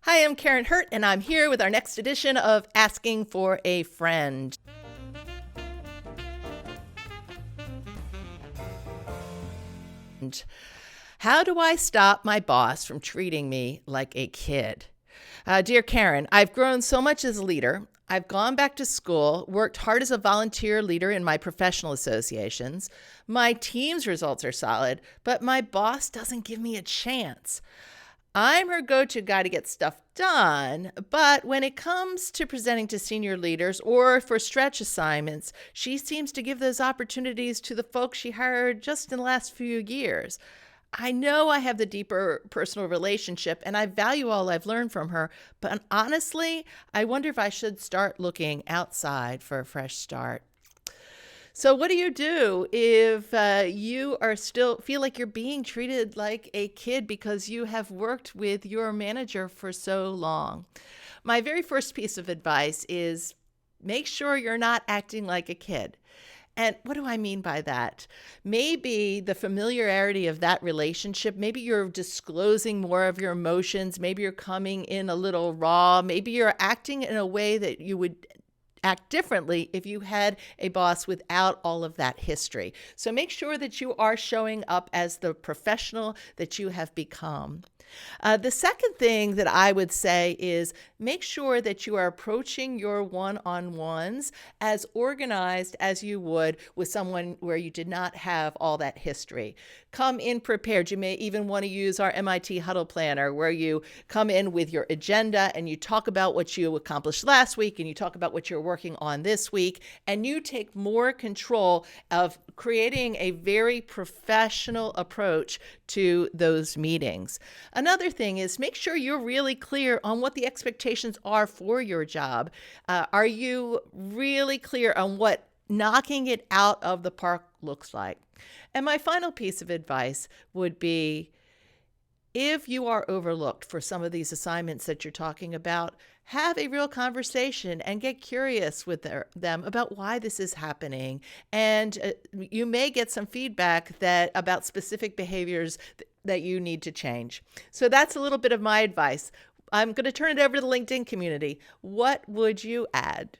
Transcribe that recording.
Hi, I'm Karen Hurt, and I'm here with our next edition of Asking for a Friend. How do I stop my boss from treating me like a kid? Dear Karen, I've grown so much as a leader. I've gone back to school, worked hard as a volunteer leader in my professional associations. My team's results are solid, but my boss doesn't give me a chance. I'm her go-to guy to get stuff done, but when it comes to presenting to senior leaders or for stretch assignments, she seems to give those opportunities to the folks she hired just in the last few years. I know I have the deeper personal relationship and I value all I've learned from her, but honestly, I wonder if I should start looking outside for a fresh start. So what do you do if you are still feel like you're being treated like a kid because you have worked with your manager for so long? My very first piece of advice is make sure you're not acting like a kid. And what do I mean by that? Maybe the familiarity of that relationship, maybe you're disclosing more of your emotions, maybe you're coming in a little raw, maybe you're acting in a way that you would act differently if you had a boss without all of that history. So make sure that you are showing up as the professional that you have become. The second thing that I would say is make sure that you are approaching your one-on-ones as organized as you would with someone where you did not have all that history. Come in prepared. You may even want to use our MIT Huddle Planner where you come in with your agenda and you talk about what you accomplished last week and you talk about what you're working on this week, and you take more control of creating a very professional approach to those meetings. Another thing is make sure you're really clear on what the expectations are for your job. Are you really clear on what knocking it out of the park looks like? And my final piece of advice would be, if you are overlooked for some of these assignments that you're talking about, have a real conversation and get curious with them about why this is happening. And you may get some feedback about specific behaviors that you need to change. So that's a little bit of my advice. I'm going to turn it over to the LinkedIn community. What would you add?